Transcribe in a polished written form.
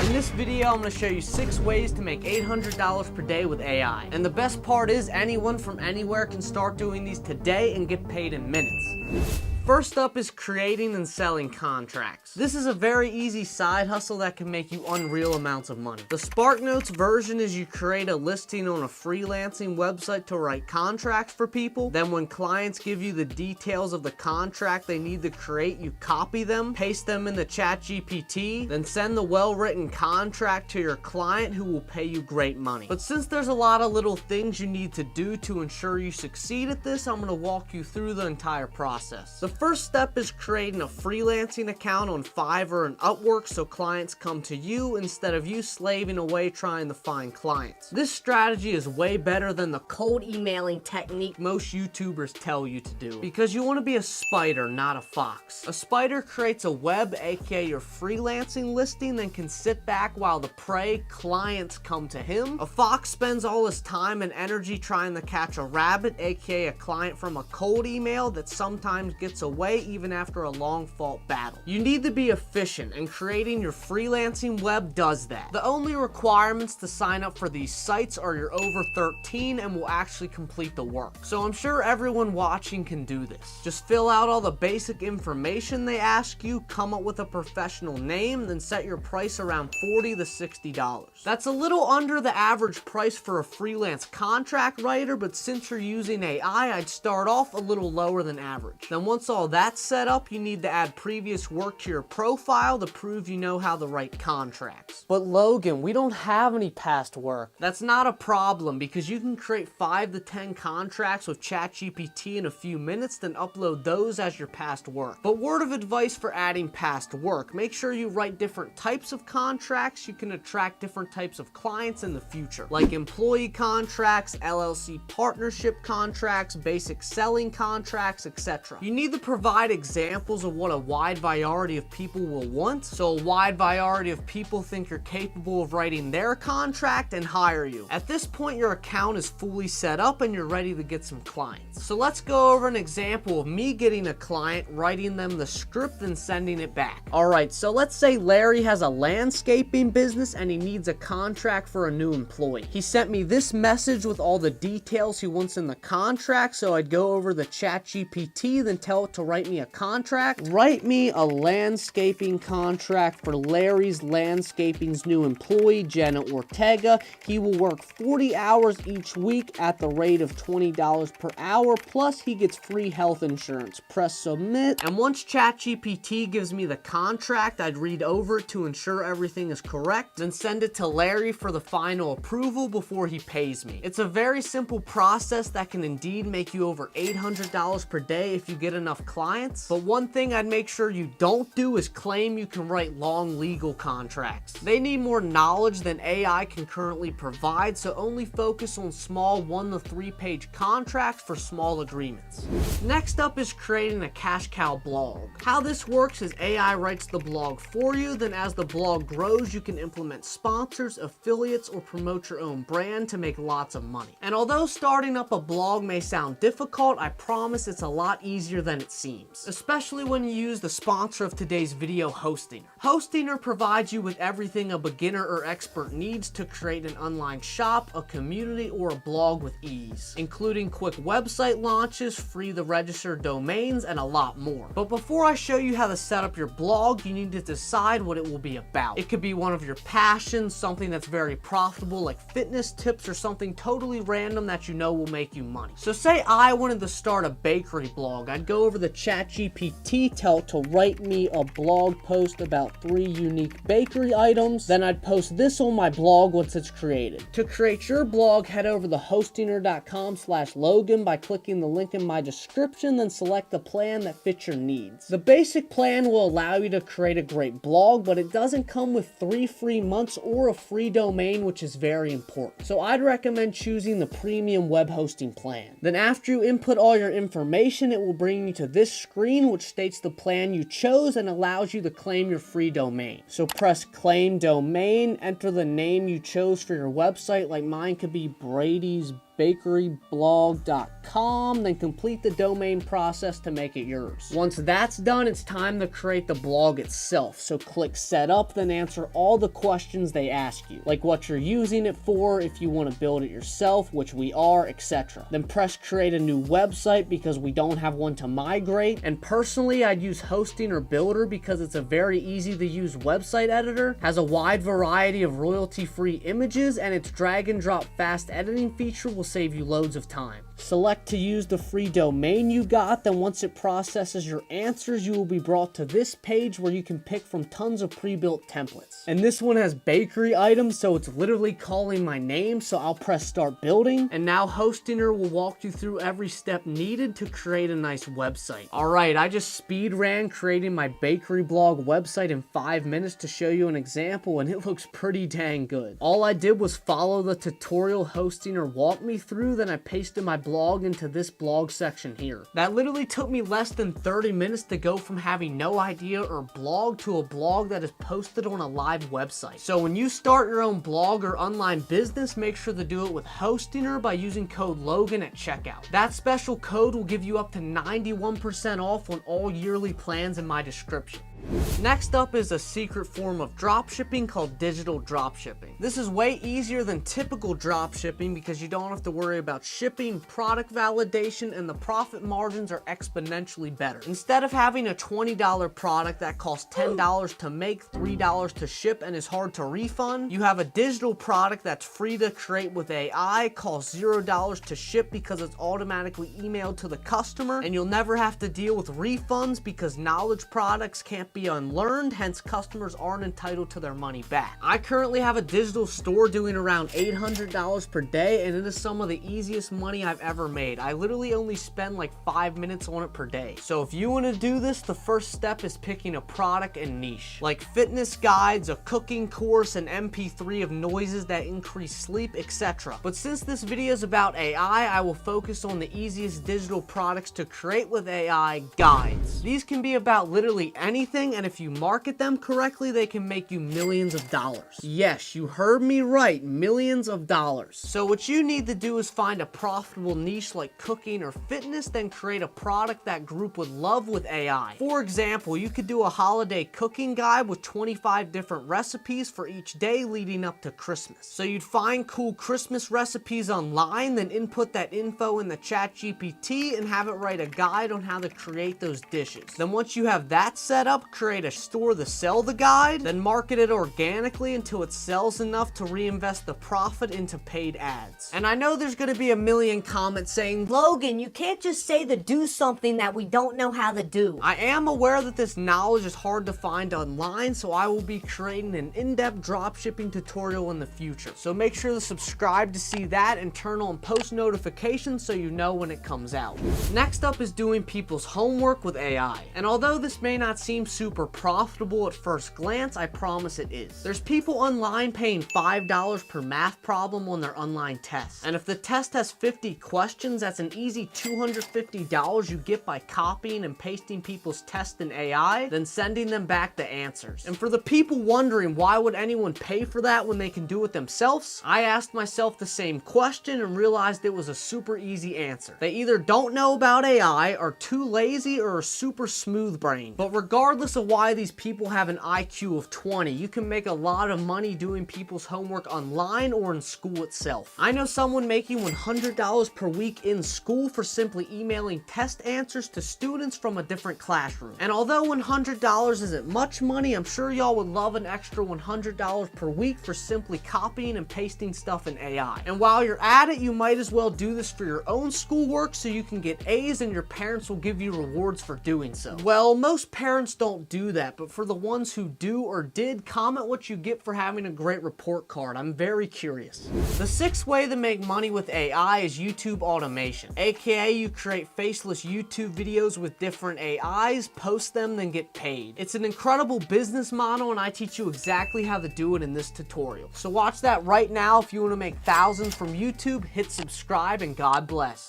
In this video, I'm going to show you 6 ways to make $800 per day with AI. And the best part is anyone from anywhere can start doing these today and get paid in minutes. First up is creating and selling contracts. This is a very easy side hustle that can make you unreal amounts of money. The SparkNotes version is you create a listing on a freelancing website to write contracts for people. Then when clients give you the details of the contract they need to create, you copy them, paste them in the ChatGPT, then send the well-written contract to your client who will pay you great money. But since there's a lot of little things you need to do to ensure you succeed at this, I'm going to walk you through the entire process. The first step is creating a freelancing account on Fiverr and Upwork so clients come to you instead of you slaving away trying to find clients. This strategy is way better than the cold emailing technique most YouTubers tell you to do, because you want to be a spider, not a fox. A spider creates a web, aka your freelancing listing, then can sit back while the prey clients come to him. A fox spends all his time and energy trying to catch a rabbit, aka a client from a cold email that sometimes gets away even after a long fought battle. You need to be efficient, and creating your freelancing web does that. The only requirements to sign up for these sites are you're over 13 and will actually complete the work. So I'm sure everyone watching can do this. Just fill out all the basic information they ask you, come up with a professional name, then set your price around $40 to $60. That's a little under the average price for a freelance contract writer, but since you're using AI, I'd start off a little lower than average. Then once all that's set up, you need to add previous work to your profile to prove you know how to write contracts. But Logan, we don't have any past work. That's not a problem, because you can create 5 to 10 contracts with ChatGPT in a few minutes, then upload those as your past work. But word of advice for adding past work: make sure you write different types of contracts. You can attract different types of clients in the future, like employee contracts, LLC partnership contracts, basic selling contracts, etc. You need to provide examples of what a wide variety of people will want, so a wide variety of people think you're capable of writing their contract and hire you. At this point, your account is fully set up and you're ready to get some clients. So let's go over an example of me getting a client, writing them the script and sending it back. Alright, so let's say Larry has a landscaping business and he needs a contract for a new employee. He sent me this message with all the details he wants in the contract, so I'd go over the ChatGPT, then tell it to write me a contract. Write me a landscaping contract for Larry's Landscaping's new employee, Jenna Ortega. He will work 40 hours each week at the rate of $20 per hour, plus he gets free health insurance. Press submit, and once ChatGPT gives me the contract, I'd read over it to ensure everything is correct, then send it to Larry for the final approval before he pays me. It's a very simple process that can indeed make you over $800 per day if you get enough clients. But one thing I'd make sure you don't do is claim you can write long legal contracts. They need more knowledge than AI can currently provide, so only focus on small 1 to 3 page contracts for small agreements. Next up is creating a cash cow blog. How this works is AI writes the blog for you, then as the blog grows, you can implement sponsors, affiliates, or promote your own brand to make lots of money. And although starting up a blog may sound difficult, I promise it's a lot easier than it seems, especially when you use the sponsor of today's video, Hostinger. Hostinger provides you with everything a beginner or expert needs to create an online shop, a community, or a blog with ease, including quick website launches, free to register domains, and a lot more. But before I show you how to set up your blog, you need to decide what it will be about. It could be one of your passions, something that's very profitable like fitness tips, or something totally random that you know will make you money. So say I wanted to start a bakery blog. I'd go over the ChatGPT, tell it to write me a blog post about 3 unique bakery items. Then I'd post this on my blog once it's created. To create your blog, head over to hostinger.com/Logan by clicking the link in my description, then select the plan that fits your needs. The basic plan will allow you to create a great blog, but it doesn't come with 3 free months or a free domain, which is very important. So I'd recommend choosing the premium web hosting plan. Then after you input all your information, it will bring you to this screen, which states the plan you chose and allows you to claim your free domain. So press claim domain, enter the name you chose for your website, like mine could be Brady's bakeryblog.com, then complete the domain process to make it yours. Once that's done, it's time to create the blog itself. So click set up, then answer all the questions they ask you, like what you're using it for, if you want to build it yourself, which we are, etc. Then press create a new website because we don't have one to migrate. And personally, I'd use Hosting or Builder because it's a very easy to use website editor, has a wide variety of royalty-free images, and its drag and drop fast editing feature will save you loads of time. Select to use the free domain you got, then once it processes your answers, you will be brought to this page where you can pick from tons of pre-built templates. And this one has bakery items, so it's literally calling my name, so I'll press start building, and now Hostinger will walk you through every step needed to create a nice website. Alright, I just speed ran creating my bakery blog website in 5 minutes to show you an example, and it looks pretty dang good. All I did was follow the tutorial Hostinger walked me through, then I pasted my blog into this blog section here. That literally took me less than 30 minutes to go from having no idea or blog to a blog that is posted on a live website. So when you start your own blog or online business, make sure to do it with Hostinger by using code Logan at checkout. That special code will give you up to 91% off on all yearly plans in my description. Next up is a secret form of dropshipping called digital dropshipping. This is way easier than typical dropshipping because you don't have to worry about shipping, product validation, and the profit margins are exponentially better. Instead of having a $20 product that costs $10 to make, $3 to ship, and is hard to refund, you have a digital product that's free to create with AI, costs $0 to ship because it's automatically emailed to the customer, and you'll never have to deal with refunds because knowledge products can't be unlearned, hence customers aren't entitled to their money back. I currently have a digital store doing around $800 per day, and it is some of the easiest money I've ever made. I literally only spend like 5 minutes on it per day. So if you want to do this, the first step is picking a product and niche, like fitness guides, a cooking course, an MP3 of noises that increase sleep, etc. But since this video is about AI, I will focus on the easiest digital products to create with AI, guides. These can be about literally anything, and if you market them correctly, they can make you millions of dollars. Yes, you heard me right, millions of dollars. So what you need to do is find a profitable niche like cooking or fitness, then create a product that group would love with AI. For example, you could do a holiday cooking guide with 25 different recipes for each day leading up to Christmas. So you'd find cool Christmas recipes online, then input that info in the ChatGPT and have it write a guide on how to create those dishes. Then once you have that set up, create a store to sell the guide, then market it organically until it sells enough to reinvest the profit into paid ads. And I know there's going to be a million comments saying, Logan, you can't just say to do something that we don't know how to do. I am aware that this knowledge is hard to find online, so I will be creating an in-depth dropshipping tutorial in the future. So make sure to subscribe to see that and turn on post notifications so you know when it comes out. Next up is doing people's homework with AI. And although this may not seem super profitable at first glance, I promise it is. There's people online paying $5 per math problem on their online test. And if the test has 50 questions, that's an easy $250 you get by copying and pasting people's tests in AI, then sending them back the answers. And for the people wondering why would anyone pay for that when they can do it themselves, I asked myself the same question and realized it was a super easy answer. They either don't know about AI, are too lazy, or are super smooth brain. But regardless of why these people have an IQ of 20, you can make a lot of money doing people's homework online or in school itself. I know someone making $100 per week in school for simply emailing test answers to students from a different classroom. And although $100 isn't much money, I'm sure y'all would love an extra $100 per week for simply copying and pasting stuff in AI. And while you're at it, you might as well do this for your own schoolwork so you can get A's and your parents will give you rewards for doing so. Well, most parents don't do that, but for the ones who do or did, comment what you get for having a great report card. I'm very curious. The sixth way to make money with AI is YouTube automation, aka you create faceless YouTube videos with different AIs, post them, then get paid. It's an incredible business model and I teach you exactly how to do it in this tutorial. So watch that right now if you want to make thousands from YouTube, hit subscribe, and God bless.